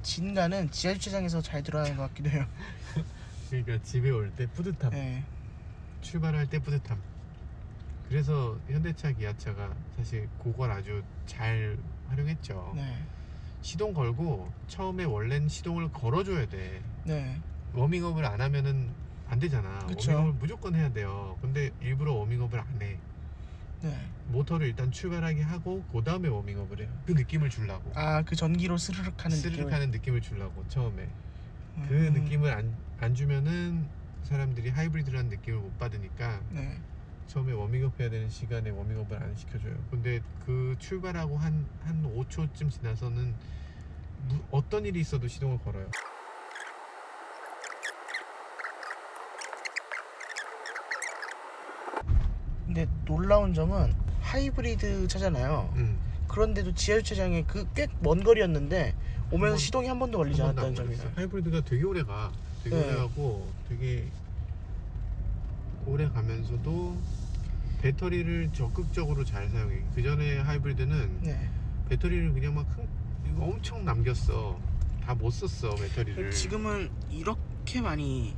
진가는 지하주차장에서 잘 드러나는 것 같기도 해요. 그러니까 집에 올 때 뿌듯함, 네. 출발할 때 뿌듯함. 그래서 현대차, 기아차가 사실 그걸 아주 잘 활용했죠. 네. 시동 걸고 처음에 원래는 시동을 걸어줘야 돼. 네. 워밍업을 안 하면은 안 되잖아. 그쵸. 워밍업을 무조건 해야 돼요. 근데 일부러 워밍업을 안 해. 네. 모터를 일단 출발하게 하고 그 다음에 워밍업을 해요. 그 느낌을 주려고. 아, 그 전기로 스르륵 하는 스르륵 느낌을. 하는 느낌을 주려고 처음에. 그 음. 느낌을 안 주면은 사람들이 하이브리드라는 느낌을 못 받으니까 네. 처음에 워밍업 해야 되는 시간에 워밍업을 안 시켜줘요. 근데 그 출발하고 한 5초쯤 지나서는 어떤 일이 있어도 시동을 걸어요. 근데 놀라운 점은 하이브리드 차잖아요. 그런데도 지하주차장에 그 꽤 먼 거리였는데 오면서 시동이 한 번도 걸리지 한 번도 않았다는 안 점이에요. 걸렸어요. 하이브리드가 되게 오래 가. 되게 네. 오래 가고 되게 오래 가면서도 배터리를 적극적으로 잘 사용해. 그 전에 하이브리드는 네. 배터리를 그냥 막 이거 엄청 남겼어. 다 못 썼어 배터리를. 지금은 이렇게 많이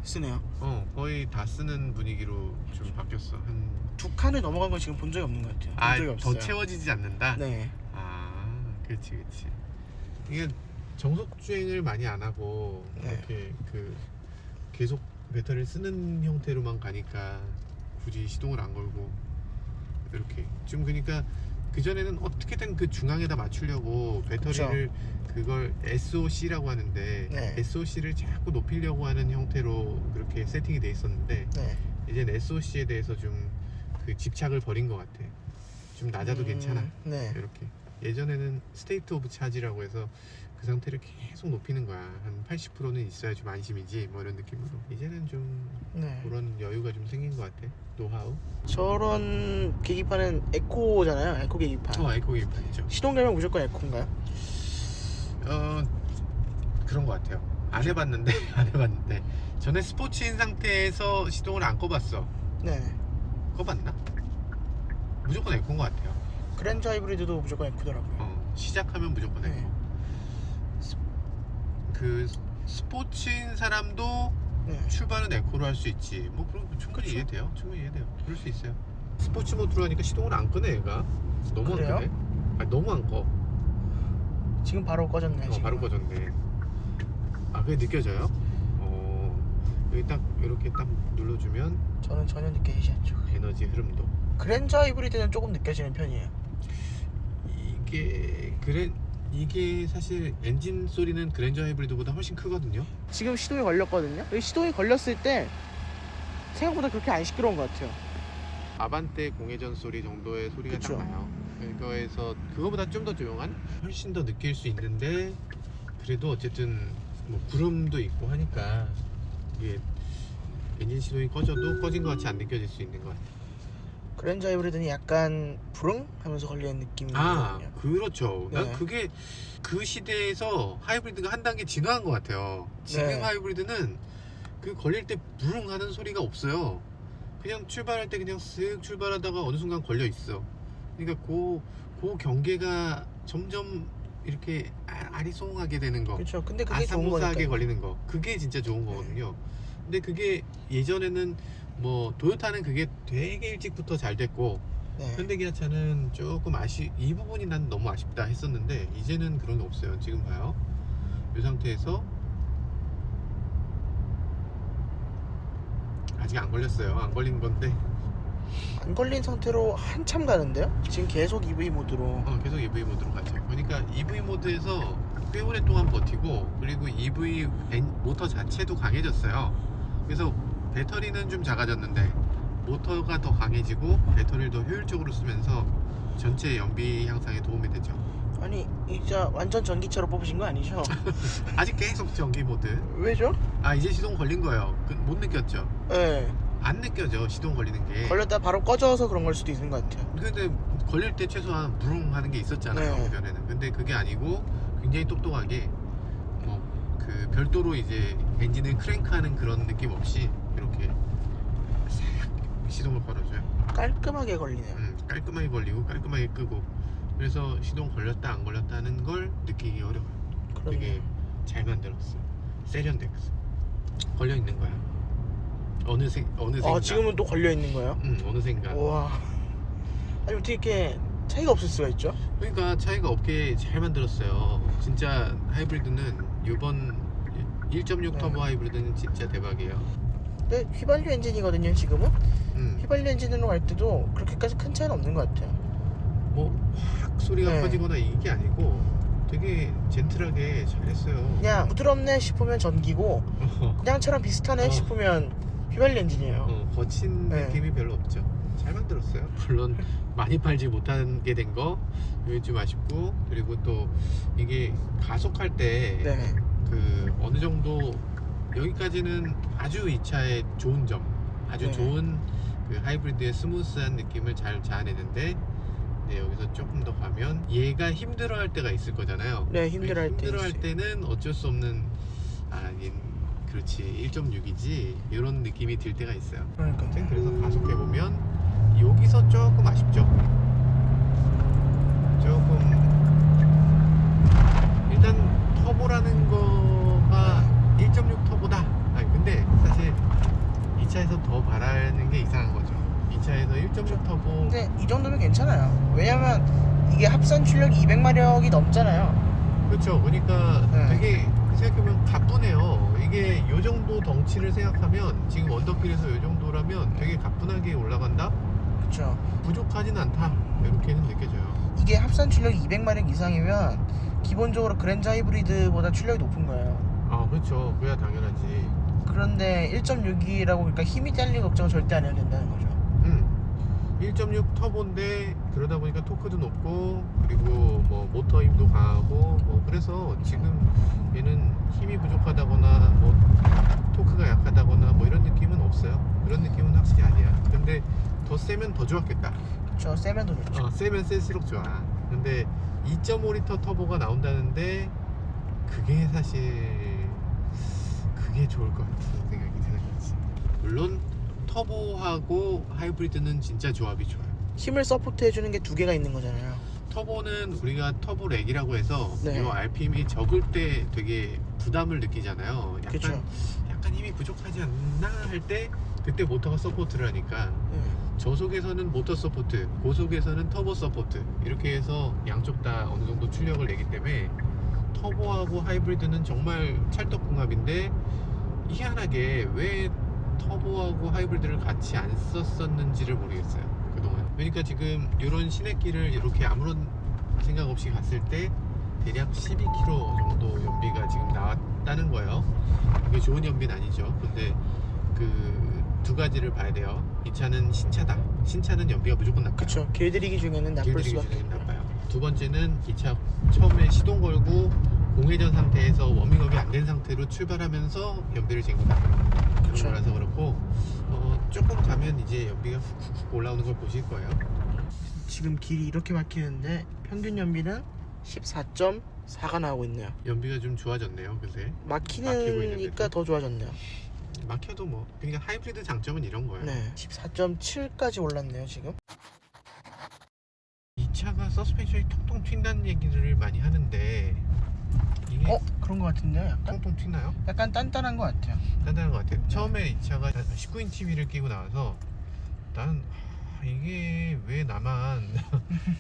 쓰네요. 거의 다 쓰는 분위기로 좀 바뀌었어. 한 두 칸을 넘어간 건 지금 본 적이 없는 것 같아요. 본 적이 없어요. 더 채워지지 않는다. 네. 그렇지. 이게 정속 주행을 많이 안 하고 네. 이렇게 그 계속 배터리를 쓰는 형태로만 가니까 굳이 시동을 안 걸고 이렇게 좀 그러니까 그 전에는 어떻게든 그 중앙에다 맞추려고 배터리를 그걸 SOC라고 하는데 네. SOC를 자꾸 높이려고 하는 형태로 그렇게 세팅이 돼 있었는데 네. 이제는 SOC에 대해서 좀 그 집착을 버린 것 같아. 좀 낮아도 괜찮아. 네. 이렇게 예전에는 스테이트 오브 차지라고 해서 그 상태를 계속 높이는 거야. 한 80%는 있어야 좀 안심이지 뭐 이런 느낌으로. 이제는 좀 네. 그런 여유가 좀 생긴 것 같아. 노하우. 저런 계기판은 에코잖아요. 에코 계기판. 에코 계기판이죠. 시동 걸면 무조건 에코인가요? 그런 것 같아요. 안 해봤는데 전에 스포츠인 상태에서 시동을 안 꺼봤어. 네. 꺼봤나? 무조건 에코인 것 같아요. 그랜저 하이브리드도 무조건 에코더라고요. 시작하면 무조건 에코. 네. 그 스포츠인 사람도 네. 출발은 에코로 할 수 있지. 뭐 그럼 충분히 이해돼요. 그럴 수 있어요. 스포츠 모드로 하니까 시동을 안 끄네 얘가. 너무 그래요? 안 끄네. 너무 안 꺼. 지금 바로 꺼졌네. 지금. 바로 꺼졌네. 그게 느껴져요? 여기 딱 이렇게 딱 눌러주면 저는 전혀 느껴지지 않죠. 에너지 흐름도. 그랜저 하이브리드는 조금 느껴지는 편이에요. 이게 사실 엔진 소리는 그랜저 하이브리드보다 훨씬 크거든요. 지금 시동이 걸렸거든요. 이 시동이 걸렸을 때 생각보다 그렇게 안 시끄러운 것 같아요. 아반떼 공회전 소리 정도의 소리가 그쵸. 딱 나요. 그거에서 그거보다 좀 더 조용한, 훨씬 더 느낄 수 있는데 그래도 어쨌든 뭐 구름도 있고 하니까 이게 엔진 시동이 꺼져도 꺼진 것 같이 안 느껴질 수 있는 것 같아요. 그랜저 하이브리드는 약간 부릉 하면서 걸리는 느낌이거든요. 그렇죠. 난 네. 그게 그 시대에서 하이브리드가 한 단계 진화한 것 같아요. 지금 네. 하이브리드는 그 걸릴 때 부릉 하는 소리가 없어요. 그냥 출발할 때 그냥 쓱 출발하다가 어느 순간 걸려 있어. 그러니까 그 경계가 점점 이렇게 아리송하게 되는 거. 그렇죠. 근데 그게 좋은 아사모사하게 거니까. 걸리는 거. 그게 진짜 좋은 거거든요. 근데 그게 예전에는 뭐 도요타는 그게 되게 일찍부터 잘 됐고 네. 현대기아차는 조금 이 부분이 난 너무 아쉽다 했었는데 이제는 그런 게 없어요. 지금 봐요. 이 상태에서 아직 안 걸렸어요. 안 걸린 건데 안 걸린 상태로 한참 가는데요? 지금 계속 EV 모드로. 계속 EV 모드로 가죠. 그러니까 EV 모드에서 꽤 오랫동안 버티고 그리고 EV 모터 자체도 강해졌어요. 그래서 배터리는 좀 작아졌는데 모터가 더 강해지고 배터리를 더 효율적으로 쓰면서 전체 연비 향상에 도움이 되죠. 아니 이제 완전 전기차로 뽑으신 거 아니죠? 아직 계속 전기 모드. 왜죠? 이제 시동 걸린 거예요. 못 느꼈죠? 네. 안 느껴져 시동 걸리는 게. 걸렸다 바로 꺼져서 그런 걸 수도 있는 것 같아요. 근데 걸릴 때 최소한 부릉 하는 게 있었잖아요. 네. 그전에는. 근데 그게 아니고 굉장히 똑똑하게 그 별도로 이제 엔진을 크랭크하는 그런 느낌 없이 이렇게 싹 시동을 걸어줘요. 깔끔하게 걸리네요. 깔끔하게 걸리고 깔끔하게 끄고. 그래서 시동 걸렸다 안 걸렸다 하는 걸 느끼기 어려워요. 그러네요. 되게 잘 만들었어. 세련되고 걸려 있는 거야. 어느샌가. 아, 지금은 또 걸려 있는 거예요? 어느샌가. 와. 아니 어떻게 이렇게 차이가 없을 수가 있죠? 그러니까 차이가 없게 잘 만들었어요. 진짜 하이브리드는 이번 1.6 터보 하이브리드는 진짜 대박이에요. 근데 휘발유 엔진이거든요 지금은. 음. 휘발유 엔진으로 갈 때도 그렇게까지 큰 차이는 없는 것 같아요. 뭐확 소리가 네. 커지거나 이게 아니고 되게 젠틀하게 잘했어요. 그냥 부드럽네 싶으면 전기고 그냥 차랑 비슷하네 어. 싶으면 휘발유 엔진이에요. 거친 네. 느낌이 별로 없죠. 잘 만들었어요. 물론 많이 팔지 못하게 된 거 이게 좀 아쉽고, 그리고 또 이게 가속할 때 네. 그 어느 정도 여기까지는 아주 이 차의 좋은 점, 아주 네. 좋은 그 하이브리드의 스무스한 느낌을 잘 자아내는데, 네, 여기서 조금 더 가면 얘가 힘들어할 때가 있을 거잖아요. 네, 힘들어할 때 힘들어할 있어요. 때는 어쩔 수 없는, 그렇지 1.6이지 이런 느낌이 들 때가 있어요. 그러니까. 그래서 가속해 보면 여기서 조금 아쉽죠. 조금 일단 터보라는 거가 1.6 터보다. 근데 사실 이 차에서 더 바라는 게 이상한 거죠. 이 차에서 1.6 터보. 근데 이 정도면 괜찮아요. 왜냐면 이게 합산 출력이 200마력이 넘잖아요. 그렇죠. 그러니까 네. 되게 생각해보면 가뿐해요. 이게 요 정도 덩치를 생각하면 지금 언덕길에서 요 정도라면 되게 가뿐하게 올라간다? 그렇죠. 부족하진 않다. 이렇게는 느껴져요. 이게 합산 출력이 200마력 이상이면 기본적으로 그랜저 하이브리드보다 출력이 높은 거예요. 그렇죠. 그래야 당연하지. 그런데 1.6이라고 그러니까 힘이 딸릴 걱정은 절대 안 해도 된다는 거죠. 1.6 터보인데 그러다 보니까 토크도 높고, 그리고 뭐 모터 힘도 강하고, 뭐 그래서 지금 얘는 힘이 부족하다거나 뭐 토크가 약하다거나 뭐 이런 느낌은 없어요. 그런 느낌은 확실히 아니야. 근데 더 세면 더 좋았겠다. 그렇죠. 세면 더 좋죠. 세면 셀수록 좋아. 근데 2.5리터 터보가 나온다는데 그게 사실 그게 좋을 것 같은 생각이 드는 거지. 물론 터보하고 하이브리드는 진짜 조합이 좋아요. 힘을 서포트 해주는 게 두 개가 있는 거잖아요. 터보는 우리가 터보 렉이라고 해서 네. 이 RPM이 적을 때 되게 부담을 느끼잖아요. 그렇죠. 약간 힘이 부족하지 않나 할 때 그때 모터가 서포트를 하니까, 네. 저속에서는 모터 서포트, 고속에서는 터보 서포트, 이렇게 해서 양쪽 다 어느 정도 출력을 내기 때문에 터보하고 하이브리드는 정말 찰떡궁합인데, 희한하게 왜 터보하고 하이브리드를 같이 안 썼었는지를 모르겠어요, 그동안. 그러니까 지금 이런 시내길을 이렇게 아무런 생각 없이 갔을 때 대략 12km 정도 연비가 지금 나왔다는 거예요. 이게 좋은 연비는 아니죠. 근데 그 두 가지를 봐야 돼요. 이 차는 신차다. 신차는 연비가 무조건 나빠요. 그렇죠. 길들이기 중에는 나쁠 길들이기 수밖에 중에는 없고요. 나빠요. 두 번째는 이 차 처음에 시동 걸고 공회전 상태에서 워밍업이 안 된 상태로 출발하면서 연비를 잰 거다. 그런 그쵸. 거라서 그렇고, 조금 가면 이제 연비가 훅훅 올라오는 걸 보실 거예요. 지금 길이 이렇게 막히는데 평균 연비는 14.4가 나오고 있네요. 연비가 좀 좋아졌네요, 그새. 막히고 막히니까 있는데도. 더 좋아졌네요. 막혀도 뭐, 그러니까 하이브리드 장점은 이런 거예요. 네, 14.7까지 올랐네요 지금. 이 차가 서스펜션이 통통 튄다는 얘기를 많이 하는데 이게 그런 거 같은데요. 약간? 통통 튀나요? 약간 단단한 거 같아요. 단단한 것 같아요. 처음에 이 차가 19인치 휠을 끼고 나와서 나는 이게 왜 나만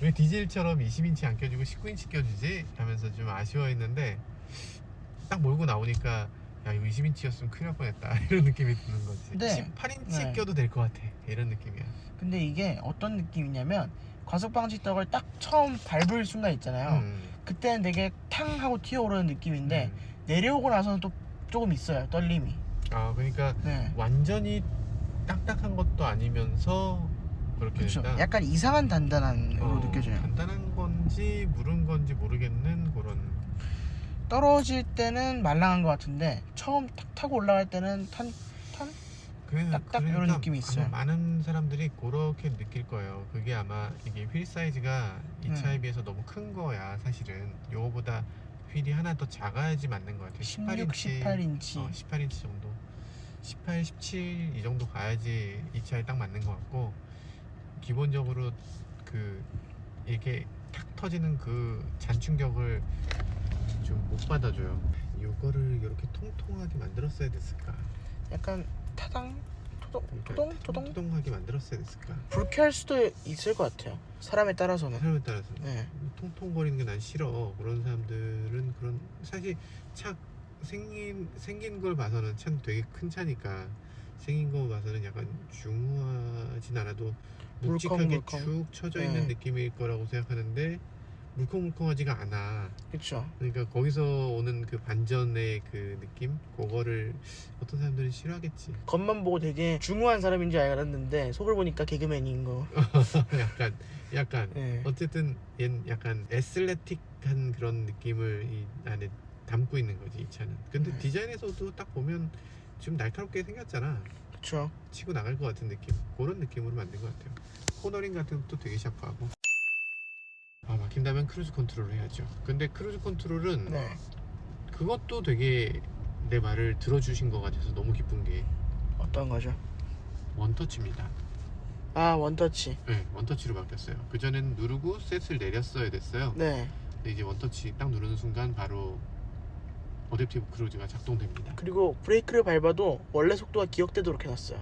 왜 디젤처럼 20인치 안 껴주고 19인치 껴주지? 하면서 좀 아쉬워했는데, 딱 몰고 나오니까 야, 이거 20인치였으면 큰일 날 뻔했다 이런 느낌이 드는 거지. 네. 18인치 네. 껴도 될 것 같아, 이런 느낌이야. 근데 이게 어떤 느낌이냐면 과속 방지턱을 딱 처음 밟을 순간 있잖아요. 그때는 되게 탕 하고 튀어오르는 느낌인데 내려오고 나서는 또 조금 있어요, 떨림이. 그러니까 네. 완전히 딱딱한 것도 아니면서 그렇게 그렇죠. 된다. 약간 이상한 단단함으로 느껴져요. 단단한 건지 무른 건지 모르겠는 그런. 떨어질 때는 말랑한 것 같은데 처음 탁 타고 올라갈 때는 딱딱 이런 느낌이 있어요. 아마 많은 사람들이 그렇게 느낄 거예요. 그게 아마 이게 휠 사이즈가 이 차에 비해서 너무 큰 거야. 사실은 요거보다 휠이 하나 더 작아야지 맞는 것 같아요. 16, 18인치. 18인치 정도, 18, 17 이 정도 가야지 이 차에 딱 맞는 것 같고, 기본적으로 그 이렇게 탁 터지는 그 잔충격을 좀 못 받아줘요. 이거를 이렇게 통통하게 만들었어야 됐을까? 약간 타당? 그러니까 토동? 통통하게 만들었어야 됐을까? 불쾌할 수도 있을 것 같아요. 사람에 따라서는. 사람에 따라서 네. 통통거리는 게 난 싫어. 그런 사람들은 그런 사실 차 생긴 걸 봐서는 차는 되게 큰 차니까 생긴 거 봐서는 약간 중후하진 않아도 묵직하게 물컹물컹. 쭉 쳐져 있는 네. 느낌일 거라고 생각하는데 물컹물컹하지가 않아. 그쵸. 그러니까 거기서 오는 그 반전의 그 느낌, 그거를 어떤 사람들은 싫어하겠지. 겉만 보고 되게 중후한 사람인 줄 알았는데 속을 보니까 개그맨인 거. 약간 네. 어쨌든 얘는 약간 애슬레틱한 그런 느낌을 이 안에 담고 있는 거지, 이 차는. 근데 네. 디자인에서도 딱 보면 좀 날카롭게 생겼잖아. 그쵸. 치고 나갈 것 같은 느낌, 그런 느낌으로 만든 것 같아요. 코너링 같은 것도 되게 샤프하고. 막힌다면 크루즈 컨트롤을 해야죠. 근데 크루즈 컨트롤은 네. 그것도 되게 내 말을 들어주신 것 같아서 너무 기쁜 게 어떤 거죠? 원터치입니다. 아, 원터치. 네, 원터치로 바뀌었어요. 그전에는 누르고 셋을 내렸어야 됐어요. 네. 근데 이제 원터치 딱 누르는 순간 바로 어댑티브 크루즈가 작동됩니다. 그리고 브레이크를 밟아도 원래 속도가 기억되도록 해놨어요.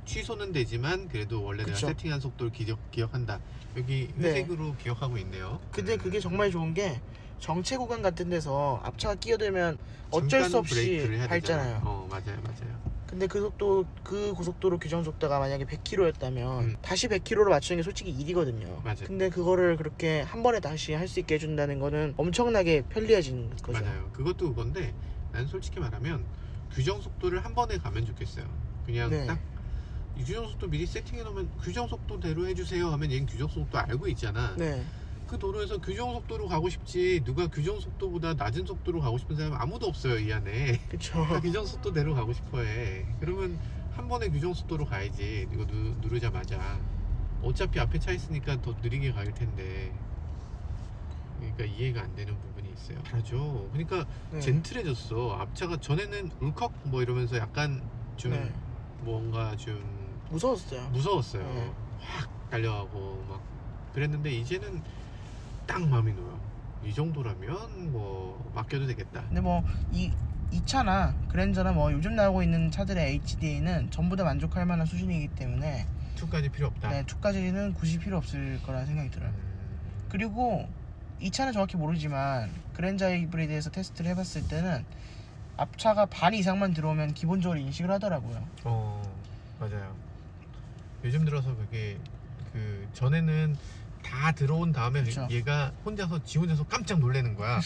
취소는 되지만 그래도 원래 그쵸. 내가 세팅한 속도를 기억한다. 여기 회색으로 기억하고 있네요. 근데 그게 정말 좋은 게 정체 구간 같은 데서 앞차가 끼어들면 어쩔 잠깐 수 없이 브레이크를 해야 밟잖아요. 되잖아요. 맞아요. 근데 그 고속도로 규정 속도가 만약에 100km였다면 다시 100km로 맞추는 게 솔직히 일이거든요. 맞아요. 근데 그거를 그렇게 한 번에 다시 할 수 있게 해준다는 거는 엄청나게 편리해지는 거죠. 맞아요. 그것도 그건데 난 솔직히 말하면 규정 속도를 한 번에 가면 좋겠어요. 그냥 네. 딱 이 규정 속도 미리 세팅해 놓으면 규정 속도대로 해주세요 하면 얘는 규정 속도 알고 있잖아. 네. 그 도로에서 규정 속도로 가고 싶지 누가 규정 속도보다 낮은 속도로 가고 싶은 사람 아무도 없어요, 이 안에. 그쵸. 다 규정 속도대로 가고 싶어해. 그러면 한 번에 규정 속도로 가야지. 이거 누르자마자 어차피 앞에 차 있으니까 더 느리게 갈 텐데. 그러니까 이해가 안 되는 부분이 있어요. 잘하죠. 그러니까 네. 젠틀해졌어. 앞차가 전에는 울컥 뭐 이러면서 약간 좀 네. 뭔가 좀 무서웠어요. 무서웠어요. 네. 확 달려가고 막 그랬는데 이제는 딱 마음이 놓여. 이 정도라면 뭐 맡겨도 되겠다. 근데 뭐 이 차나 그랜저나 뭐 요즘 나오고 있는 차들의 HDA는 전부 다 만족할 만한 수준이기 때문에 2까지 필요 없다. 네, 2까지는 굳이 필요 없을 거라는 생각이 들어요. 그리고 이 차는 정확히 모르지만 그랜저 하이브리드에서 테스트를 해봤을 때는 앞차가 반 이상만 들어오면 기본적으로 인식을 하더라고요. 맞아요. 요즘 들어서 그게 그 전에는 다 들어온 다음에 그쵸. 얘가 지 혼자서 깜짝 놀라는 거야.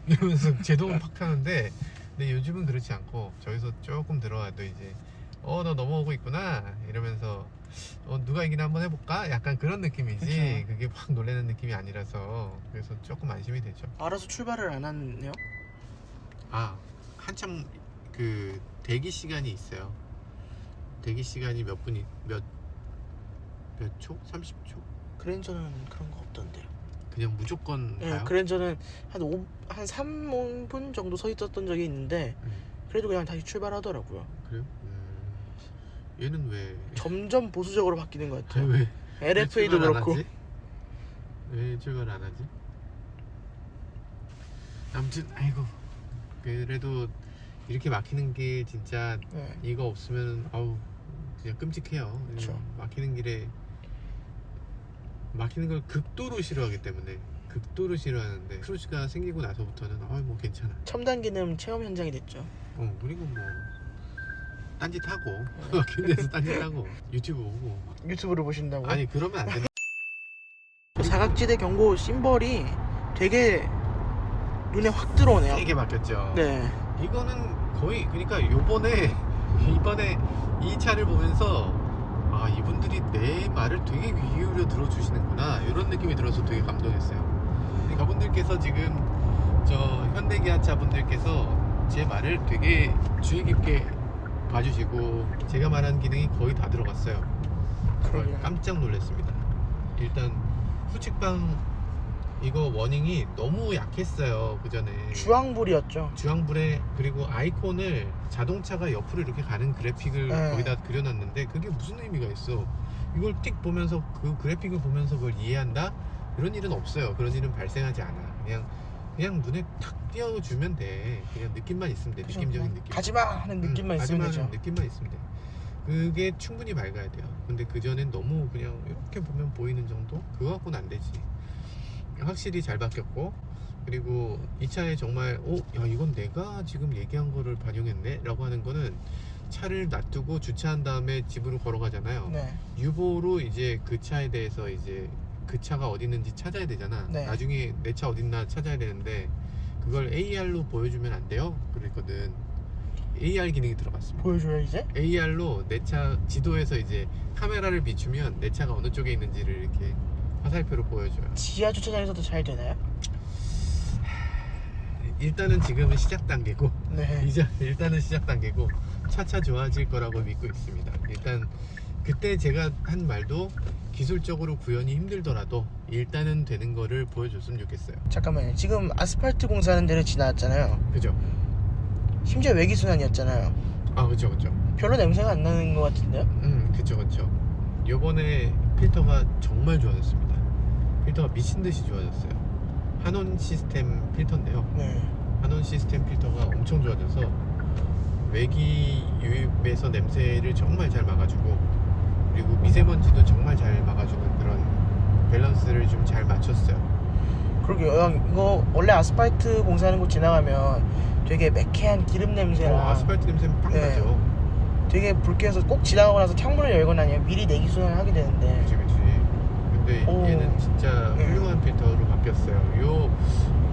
이러면서 제동을 팍 하는데 근데 요즘은 그렇지 않고 저기서 조금 들어와도 이제 너 넘어오고 있구나 이러면서 누가 이기나 한번 해볼까? 약간 그런 느낌이지. 그쵸. 그게 팍 놀라는 느낌이 아니라서 그래서 조금 안심이 되죠. 알아서 출발을 안 하네요. 한참 그 대기 시간이 있어요. 대기 시간이 몇 초? 30초? 그랜저는 그런 거 없던데요. 그냥 무조건 네, 가요? 그랜저는 한 3분 정도 서 있었던 적이 있는데 그래도 그냥 다시 출발하더라고요. 그래요? 얘는 왜 점점 보수적으로 바뀌는 것 같아요. 왜 LFA도 출발 안 그렇고. 하지? 왜 출발 안 하지? 아무튼 아이고 그래도 이렇게 막히는 길 진짜 네. 이거 없으면 그냥 끔찍해요. 그쵸. 막히는 걸 극도로 싫어하기 때문에 극도로 싫어하는데 크루즈가 생기고 나서부터는 뭐 괜찮아. 첨단 기능 체험 현장이 됐죠. 그리고 뭐 딴짓하고 막힌 데서 딴짓하고 유튜브 보고 유튜브를 보신다고? 아니 그러면 안 되는. 사각지대 경고 심벌이 되게 눈에 확 들어오네요. 세게 바뀌었죠. 네. 이거는 거의 그러니까 이번에 이 차를 보면서 이분들이 내 말을 되게 귀 기울여 들어주시는구나 이런 느낌이 들어서 되게 감동했어요. 그러니까 분들께서 지금 저 현대기아차 분들께서 제 말을 되게 주의 깊게 봐주시고 제가 말한 기능이 거의 다 들어갔어요. 정말 그러게요. 깜짝 놀랐습니다. 일단 후측방 이거 워닝이 너무 약했어요. 그 전에 주황불이었죠. 주황불에 그리고 아이콘을 자동차가 옆으로 이렇게 가는 그래픽을 네. 거기다 그려놨는데 그게 무슨 의미가 있어? 이걸 틱 보면서 그 그래픽을 보면서 그걸 이해한다? 이런 일은 없어요. 그런 일은 발생하지 않아. 그냥 그냥 눈에 탁 띄워주면 돼. 그냥 느낌만 있으면 돼. 그죠? 느낌적인 느낌. 가지마 하는 느낌만 있으면 가지마 되죠. 하는 느낌만 있으면 돼. 그게 충분히 밝아야 돼요. 근데 그전엔 너무 그냥 이렇게 보면 보이는 정도? 그거 갖고는 안 되지. 확실히 잘 바뀌었고, 그리고 이 차에 정말 야 이건 내가 지금 얘기한 거를 반영했네? 라고 하는 거는 차를 놔두고 주차한 다음에 집으로 걸어가잖아요. 네. 유보로 이제 그 차에 대해서 이제 그 차가 어디 있는지 찾아야 되잖아. 네. 나중에 내 차 어딨나 찾아야 되는데 그걸 AR로 보여주면 안 돼요? 그랬거든. AR 기능이 들어갔습니다. 보여줘요 이제? AR로 내 차 지도에서 이제 카메라를 비추면 내 차가 어느 쪽에 있는지를 이렇게 화살표로 보여줘요. 지하 주차장에서도 잘 되나요? 일단은 지금은 시작 단계고, 네. 일단은 시작 단계고 차차 좋아질 거라고 믿고 있습니다. 일단 그때 제가 한 말도 기술적으로 구현이 힘들더라도 일단은 되는 거를 보여줬으면 좋겠어요. 잠깐만요. 지금 아스팔트 공사하는 데를 지나왔잖아요. 그죠? 심지어 외기순환이었잖아요. 아 그죠. 별로 냄새가 안 나는 것 같은데요? 그쵸. 요번에 필터가 정말 좋아졌습니다. 필터가 미친듯이 좋아졌어요. 한온 시스템 필터인데요. 네. 한온 시스템 필터가 엄청 좋아져서 외기 유입에서 냄새를 정말 잘 막아주고, 그리고 미세먼지도 정말 잘 막아주는 그런 밸런스를 좀 잘 맞췄어요. 그러게요. 이거 원래 아스팔트 공사하는 곳 지나가면 되게 매캐한 기름 냄새랑 아스팔트 냄새는 빵 네. 나죠. 되게 불쾌해서 꼭 지나가고 나서 창문을 열거나 아니면 미리 내기순환을 하게 되는데 그치. 근데 오. 얘는 진짜 네. 훌륭한 필터로 바뀌었어요.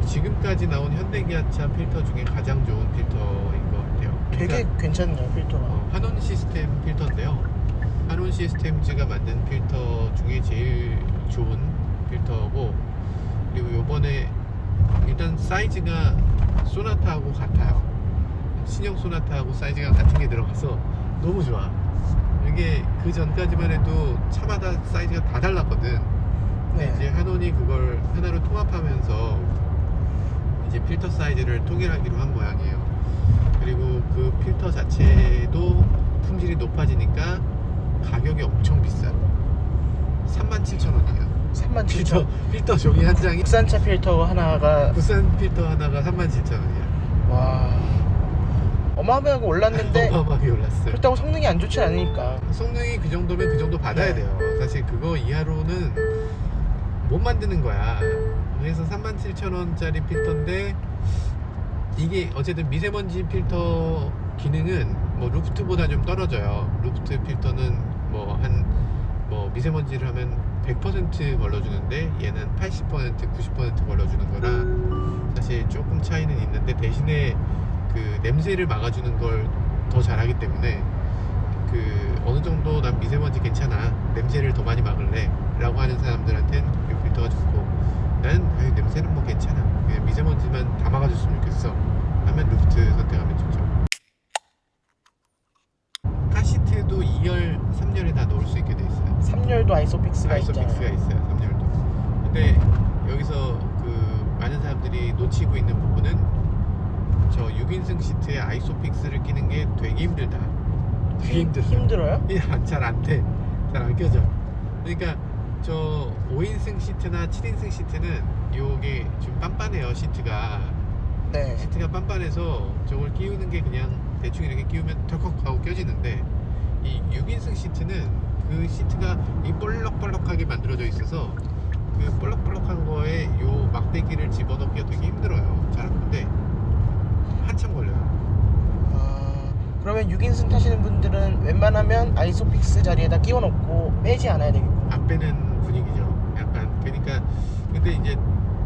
지금까지 나온 현대기아차 필터 중에 가장 좋은 필터인 것 같아요. 되게 괜찮네요 필터가. 한온 시스템 필터인데요. 한온 시스템즈가 만든 필터 중에 제일 좋은 필터고, 그리고 요번에 일단 사이즈가 소나타하고 같아요. 신형 소나타하고 사이즈가 같은 게 들어가서 너무 좋아. 이게 그 전까지만 해도 차마다 사이즈가 다 달랐거든. 근데 네. 이제 한온이 그걸 하나로 통합하면서 이제 필터 사이즈를 통일하기로 한 모양이에요. 그리고 그 필터 자체도 품질이 높아지니까 가격이 엄청 비싸요. 37,000원이에요. 37,000원. 필터 종이 한 장이 국산차 필터 하나가 부산 필터 하나가 37,000원이야. 와 어마어마하게 올랐는데 어마어마하게 올랐어요. 그렇다고 성능이 안 좋진 않으니까. 성능이 그 정도면 그 정도 받아야 네. 돼요. 사실 그거 이하로는 못 만드는 거야. 그래서 37,000원짜리 필터인데, 이게 어쨌든 미세먼지 필터 기능은 뭐 루프트보다 좀 떨어져요. 루프트 필터는 미세먼지를 하면 100% 걸러주는데 얘는 80%, 90% 걸러주는 거라 사실 조금 차이는 있는데, 대신에 그 냄새를 막아주는 걸 더 잘하기 때문에 그 어느 정도 난 미세먼지 괜찮아, 냄새를 더 많이 막을래 라고 하는 사람들한텐 이 필터가 좋고, 나는 냄새는 뭐 괜찮아, 그냥 미세먼지만 다 막아줬으면 좋겠어 하면 루프트 선택하면 좋죠. 카시트도 2열, 3열에 다 넣을 수 있게 돼 있어요. 3열도 아이소픽스가 아이소픽스가 있잖아요. 있어요. 3열도. 근데 여기서 그 많은 사람들이 놓치고 있는 부분은 저 6인승 시트에 아이소픽스를 끼는 게 되게 힘들다. 되게 힘들어. 힘들어요? 잘 안 돼. 잘 안 껴져. 그러니까 저 5인승 시트나 7인승 시트는 요게 좀 빤빤해요. 시트가 네. 빤빤해서 저걸 끼우는 게 그냥 대충 이렇게 끼우면 덜컥 하고 껴지는데, 이 6인승 시트는 그 시트가 이 볼록볼록하게 만들어져 있어서 그 볼록볼록한 거에 요 막대기를 집어넣기가 되게 힘들어요. 잘 안 근데 한참 걸려요. 그러면 6인승 타시는 분들은 웬만하면 아이소픽스 자리에다 끼워놓고 빼지 않아야 되겠고. 안 빼는 분위기죠. 약간. 그러니까 근데 이제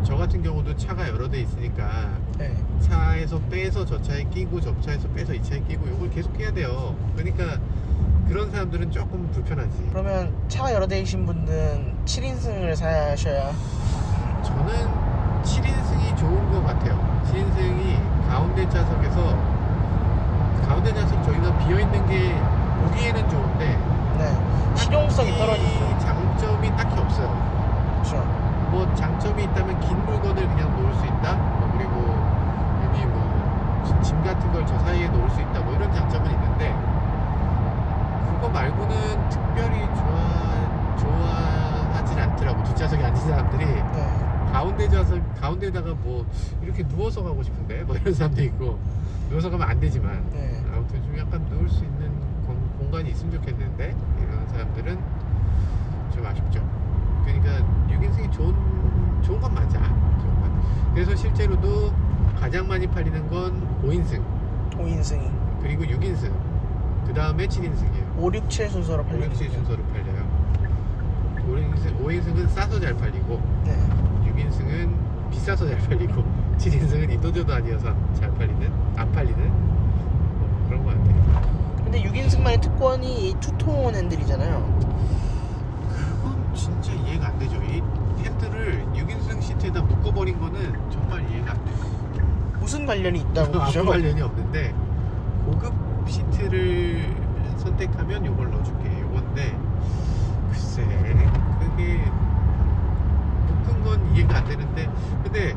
저 같은 경우도 차가 여러 대 있으니까 네. 차에서 빼서 저 차에 끼고 저 차에서 빼서 이 차에 끼고 이걸 계속 해야 돼요. 그러니까 그런 사람들은 조금 불편하지. 그러면 차가 여러 대이신 분들은 7인승을 사셔야. 저는 7인승이 좋은 것 같아요. 7인승이 가운데 좌석에서, 가운데 좌석 저희가 비어있는 게 보기에는 좋은데 네. 실용성이 이 떨어지죠. 장점이 딱히 없어요. 그렇죠. 뭐 장점이 있다면 긴 물건을 그냥 놓을 수 있다, 그리고 여기 짐 같은 걸 저 사이에 놓을 수 있다, 뭐 이런 장점은 있는데, 그거 말고는 특별히 좋아하진 않더라고. 뒷좌석에 앉은 사람들이 네. 가운데다가 뭐 이렇게 누워서 가고 싶은데 뭐 이런 사람도 있고 누워서 가면 안 되지만 네. 아무튼 좀 약간 누울 수 있는 공간이 있으면 좋겠는데 이런 사람들은 좀 아쉽죠. 그러니까 6인승이 좋은 건 맞아. 좋은 건. 그래서 실제로도 가장 많이 팔리는 건 5인승 5인승이 그리고 6인승 그 다음에 7인승이에요. 5, 6, 7 순서로 5, 팔리는 6, 7 순서로 팔려요. 5인승은 싸서 잘 팔리고 네. 6인승은 비싸서 잘 팔리고 7인승은 이도저도 아니어서 안 팔리는 뭐 그런 거 같아요. 근데 6인승만의 특권이 이 투톤 핸들이잖아요. 그건 진짜 이해가 안 되죠. 이 핸들을 6인승 시트에다 묶어버린 거는 정말 이해가 안 돼요. 무슨 관련이 있다고 아무 그죠? 관련이 없는데 고급 시트를 선택하면 요걸 넣어줄게 요건데 글쎄 그게 묶은 건 이해가 안 되는데 근데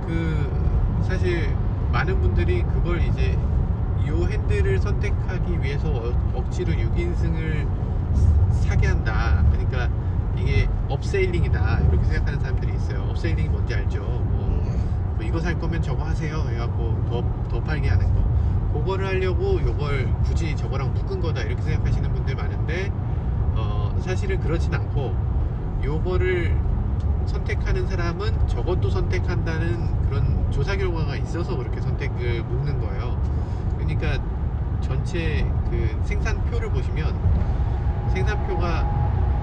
그 사실 많은 분들이 그걸 이제 요 핸들을 선택하기 위해서 억지로 6인승을 사게 한다. 그러니까 이게 업세일링이다 이렇게 생각하는 사람들이 있어요. 업세일링이 뭔지 알죠? 뭐 이거 살 거면 저거 하세요 해갖고 더 팔게 하는 거 그거를 하려고 요걸 굳이 저거랑 묶은 거다 이렇게 생각하시는 분들 많은데 사실은 그렇진 않고 요거를 선택하는 사람은 저것도 선택한다는 그런 조사 결과가 있어서 그렇게 선택을 묶는 거예요. 그러니까 전체 그 생산표를 보시면 생산표가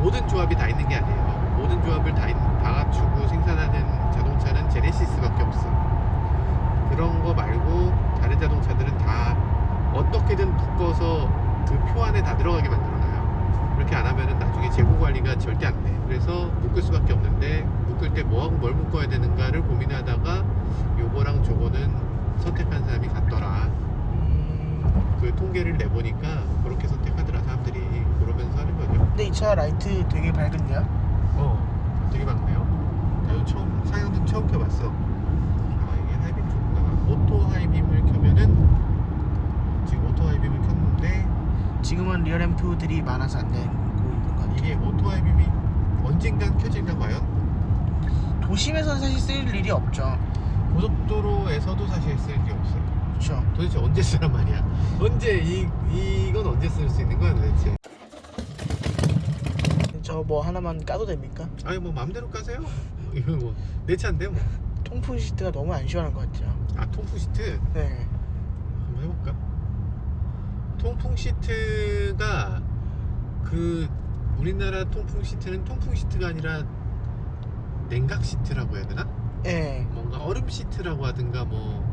모든 조합이 다 있는 게 아니에요. 모든 조합을 다 갖추고 생산하는 자동차는 제네시스밖에 없어. 그런 거 말고 다른 자동차들은 다 어떻게든 묶어서 그 표 안에 다 들어가게 만들어놔요. 그렇게 안 하면은 나중에 재고 관리가 절대 안 돼. 그래서 묶을 수밖에 없는데 묶을 때 뭐하고 뭘 묶어야 되는가를 고민하다가 요거랑 저거는 선택한 사람이 같더라. 그 통계를 내보니까 그렇게 선택하더라 사람들이. 그러면서 하는 거죠. 근데 이 차 라이트 되게 밝은데요? 되게 많네요. 나 이거 상향등 처음 켜봤어. 아 이게 하이빔 좋구나. 오토 하이빔을 켜면은 지금 오토 하이빔을 켰는데 지금은 리어 램프들이 많아서 안 되고 있는 것 같아요. 이게 오토 하이빔이 언젠간 켜질까 과연? 도심에서는 사실 쓸 일이 없죠. 고속도로에서도 사실 쓸 일이 없어요. 그렇죠. 도대체 언제 쓰란 말이야? 언제 이건 언제 쓸 수 있는 거야 도대체? 저 뭐 하나만 까도 됩니까? 아니 뭐 맘대로 까세요. 이거 뭐 내 차인데 뭐. 통풍 시트가 너무 안 시원한 것 같죠. 아 통풍 시트 네. 한번 해볼까? 통풍 시트가 그 우리나라 통풍 시트는 통풍 시트가 아니라 냉각 시트라고 해야 되나? 네. 뭔가 얼음 시트라고 하든가 뭐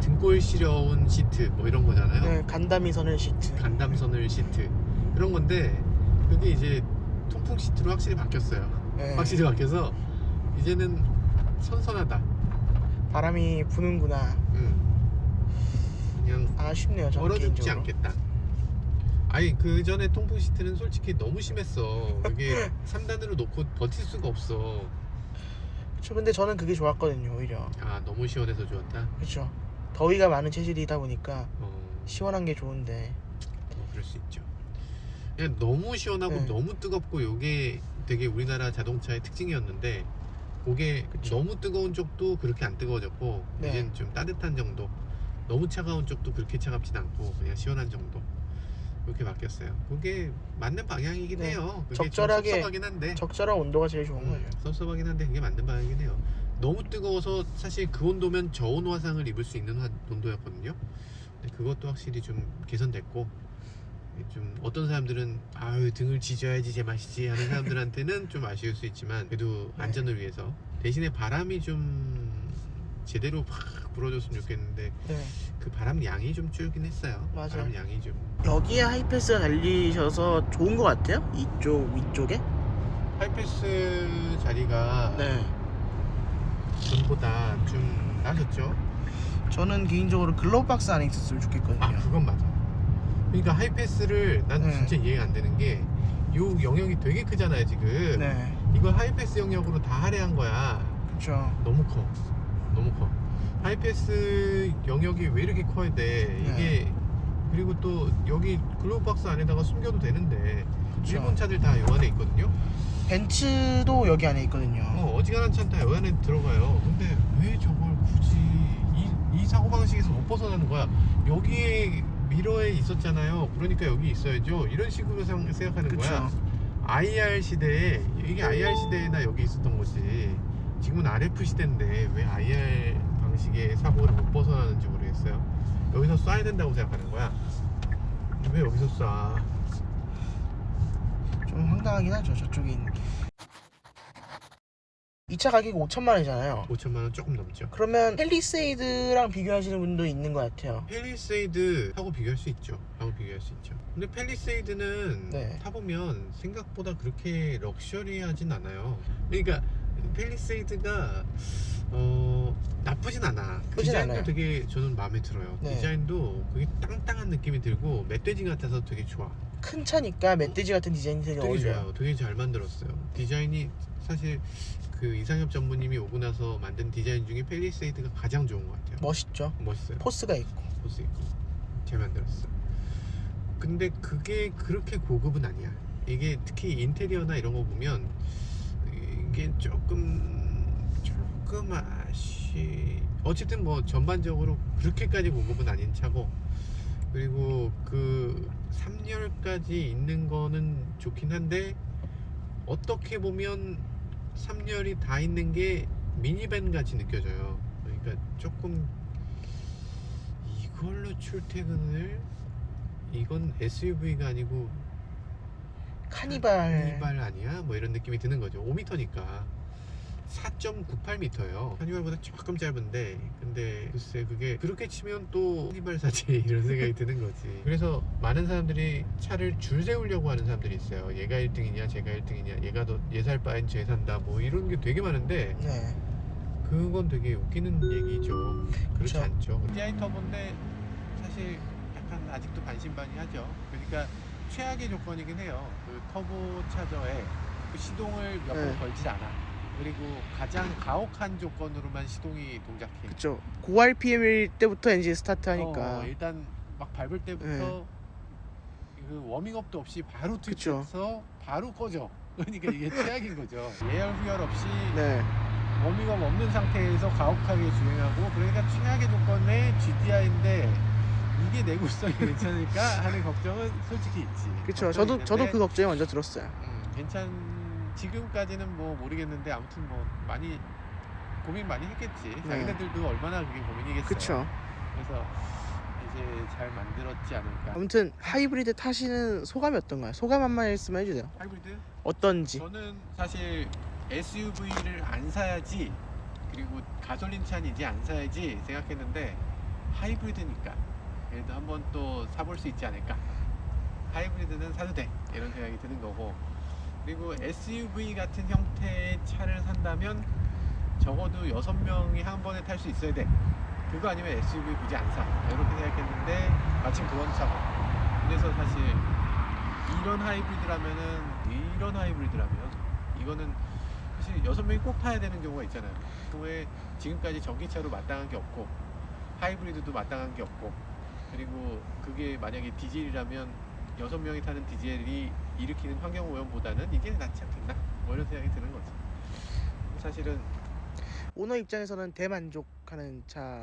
등골 시려운 시트 뭐 이런 거잖아요. 네, 간담이 서늘 시트. 간담 서늘 시트 그런 건데 그게 이제 통풍 시트로 확실히 바뀌었어요. 네. 확실히 바뀌어서 이제는 선선하다. 바람이 부는구나. 그냥 아쉽네요. 저는 얼어 죽지 개인적으로. 않겠다. 아니 그 전에 통풍 시트는 솔직히 너무 심했어. 이게 3단으로 놓고 버틸 수가 없어. 그렇죠. 근데 저는 그게 좋았거든요. 오히려. 아 너무 시원해서 좋았다. 그렇죠. 더위가 많은 체질이다 보니까 어, 시원한 게 좋은데. 그럴 수 있죠. 그냥 너무 시원하고 네. 너무 뜨겁고 요게 되게 우리나라 자동차의 특징이었는데 그게 그쵸. 너무 뜨거운 쪽도 그렇게 안 뜨거워졌고 네. 이젠 좀 따뜻한 정도. 너무 차가운 쪽도 그렇게 차갑진 않고 그냥 시원한 정도. 그렇게 바뀌었어요. 그게 맞는 방향이긴 네. 해요. 그게 적절하게 좀 섭섭하긴 한데. 적절한 온도가 제일 좋은 거죠. 섭섭하긴 한데 그게 맞는 방향이긴 해요. 너무 뜨거워서 사실 그 온도면 저온 화상을 입을 수 있는 온도였거든요. 근데 그것도 확실히 좀 개선됐고 좀 어떤 사람들은 아유 등을 지져야지 제맛이지 하는 사람들한테는 좀 아쉬울 수 있지만 그래도 네. 안전을 위해서 대신에 바람이 좀 제대로 확 불어줬으면 좋겠는데 네. 그 바람 양이 좀 줄긴 했어요. 맞아요. 바람 양이 좀 여기에 하이패스가 달리셔서 좋은 것 같아요. 이쪽 위쪽에. 하이패스 자리가 네. 전보다 좀 나아졌죠. 저는 개인적으로 글러브 박스 안에 있었으면 좋겠거든요. 아 그건 맞아. 그러니까 하이패스를 난 네. 진짜 이해가 안 되는 게 요 영역이 되게 크잖아요 지금. 네. 이걸 하이패스 영역으로 다 할애한 거야. 그렇죠. 너무 커. 너무 커. 하이패스 영역이 왜 이렇게 커야 돼? 이게 그리고 또 여기 글로브 박스 안에다가 숨겨도 되는데 그쵸. 일본 차들 다 요 안에 있거든요. 벤츠도 여기 안에 있거든요. 어지간한 차는 다 요 안에 들어가요. 근데 왜 저걸 굳이 이 사고방식에서 못 벗어나는 거야? 여기에 미러에 있었잖아요. 그러니까 여기 있어야죠. 이런 식으로 생각하는 거야. 그쵸. IR 시대에, 이게 IR 시대에나 여기 있었던 거지. 지금은 RF 시대인데 왜 IR 방식의 사고를 못 벗어나는지 모르겠어요. 여기서 쏴야 된다고 생각하는 거야. 왜 여기서 쏴? 좀 황당하긴 하죠. 저쪽에 있는. 이 차 가격이 5천만 원이잖아요. 5천만 원 조금 넘죠. 그러면 펠리세이드랑 비교하시는 분도 있는 것 같아요. 펠리세이드하고 비교할 수 있죠. 하고 비교할 수 있죠. 근데 펠리세이드는 네. 타보면 생각보다 그렇게 럭셔리하진 않아요. 그러니까 펠리세이드가 나쁘진 않아. 나쁘진 디자인도 않아요. 되게 저는 마음에 들어요. 네. 디자인도 그게 땅땅한 느낌이 들고 멧돼지 같아서 되게 좋아. 큰 차니까 멧돼지 같은 디자인이 되게 되게 어울려요. 좋아요. 되게 잘 만들었어요. 디자인이 사실 그 이상엽 전무님이 오고 나서 만든 디자인 중에 펠리세이드가 가장 좋은 것 같아요. 멋있죠. 멋있어요. 포스가 있고. 포스 있고 잘 만들었어. 근데 그게 그렇게 고급은 아니야. 이게 특히 인테리어나 이런 거 보면 이게 조금 어쨌든 뭐 전반적으로 그렇게까지 고급은 아닌 차고, 그리고 그 3열까지 있는 거는 좋긴 한데 어떻게 보면 3열이 다 있는 게 미니밴 같이 느껴져요. 그러니까 조금 이걸로 출퇴근을, 이건 SUV가 아니고 카니발. 아니야? 뭐 이런 느낌이 드는 거죠. 5m니까 4.98m예요. 카니발보다 조금 짧은데, 근데 글쎄 그게 그렇게 치면 또 카니발 사지 이런 생각이 드는 거지. 그래서 많은 사람들이 차를 줄 세우려고 하는 사람들이 있어요. 얘가 1등이냐 제가 1등이냐, 얘가 더 얘 살 바엔 쟤 산다, 뭐 이런 게 되게 많은데 네. 그건 되게 웃기는 얘기죠. 그렇지 그쵸. 않죠. 디자인 터보인데 사실 약간 아직도 반신반의하죠. 그러니까 최악의 조건이긴 해요. 그 터보 차저에 그 시동을 몇 번 네. 걸지 않아. 그리고 가장 가혹한 조건으로만 시동이 동작해. 그쵸. 고 RPM일 때부터 엔진 스타트 하니까. 일단 막 밟을 때부터 그 워밍업도 없이 바로 그쵸. 트위트해서 바로 꺼져. 그러니까 이게 최악인 거죠. 예열 후열 없이 네. 워밍업 없는 상태에서 가혹하게 주행하고, 그러니까 최악의 조건의 GTI인데 이게 내구성이 괜찮을까 하는 걱정은 솔직히 있지. 그쵸. 걱정이 저도 있는데, 그 걱정이 먼저 들었어요. 지금까지는 뭐 모르겠는데 아무튼 뭐 많이 고민 많이 했겠지. 네. 자기네들도 얼마나 그게 고민이겠어요. 그쵸. 그래서 이제 잘 만들었지 않을까. 아무튼 하이브리드 타시는 소감이 어떤가요? 소감 한 말씀 해주세요. 하이브리드? 어떤지. 저는 사실 SUV를 안 사야지, 그리고 가솔린 차는 이제 안 사야지 생각했는데 하이브리드니까 그래도 한번 또 사볼 수 있지 않을까. 하이브리드는 사도 돼 이런 생각이 드는 거고, 그리고 SUV 같은 형태의 차를 산다면 적어도 6명이 한 번에 탈 수 있어야 돼. 그거 아니면 SUV 굳이 안 사, 이렇게 생각했는데 마침 그런 차고. 그래서 사실 이런 하이브리드라면 이거는 사실 6명이 꼭 타야 되는 경우가 있잖아요. 왜 지금까지 전기차로 마땅한 게 없고 하이브리드도 마땅한 게 없고, 그리고 그게 만약에 디젤이라면 6명이 타는 디젤이 일으키는 환경오염보다는 이게 낫지 않겠나, 뭐 이런 생각이 드는 거죠. 사실은 오너 입장에서는 대만족하는 차.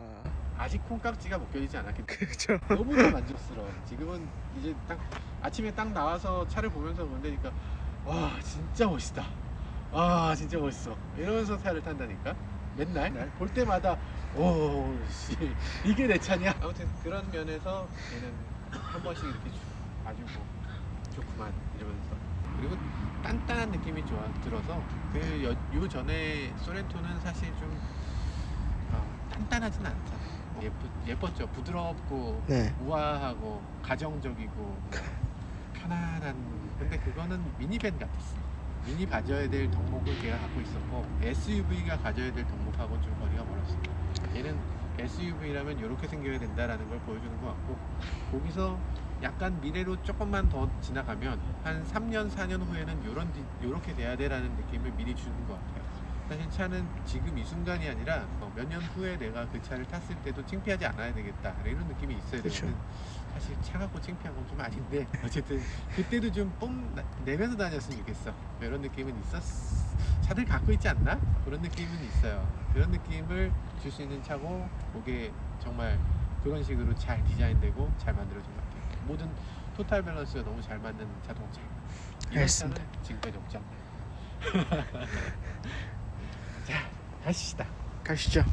아직 콩깍지가 묶여지지 않았기 때문에 그쵸. 너무나 만족스러워. 지금은 이제 딱 아침에 딱 나와서 차를 보면서 본다니까 와 진짜 멋있다, 아 진짜 멋있어 이러면서 차를 탄다니까. 맨날 볼 때마다 오씨 이게 내 차냐. 아무튼 그런 면에서 얘는 한 번씩 이렇게 봐주고 좋구만 이러면서, 그리고 단단한 느낌이 들어서 요 전에 소렌토는 사실 좀 단단하진 않잖아요. 예뻤죠. 부드럽고 네. 우아하고 가정적이고 편안한. 근데 그거는 미니밴 같았어. 미니 가져야 될 덕목을 걔가 갖고 있었고 SUV가 가져야 될 덕목하고는 좀 거리가 멀었어. 얘는 SUV라면 이렇게 생겨야 된다라는 걸 보여주는 것 같고, 거기서 약간 미래로 조금만 더 지나가면 한 3년 4년 후에는 요렇게 돼야 돼라는 느낌을 미리 주는 것 같아요. 사실 차는 지금 이 순간이 아니라 몇 년 후에 내가 그 차를 탔을 때도 창피하지 않아야 되겠다 이런 느낌이 있어야 그쵸. 되거든. 사실 차 갖고 창피한 건 좀 아닌데 어쨌든 그때도 좀 뽐 내면서 다녔으면 좋겠어. 이런 느낌은 있었어. 차들 갖고 있지 않나? 그런 느낌은 있어요. 그런 느낌을 줄 수 있는 차고 그게 정말 그런 식으로 잘 디자인되고 잘 만들어진 것 같아요. 모든 토탈 밸런스가 너무 잘 맞는 자동차. 이런 알겠습니다. 차는 지금까지 없죠. 자, 가시다. 가시죠.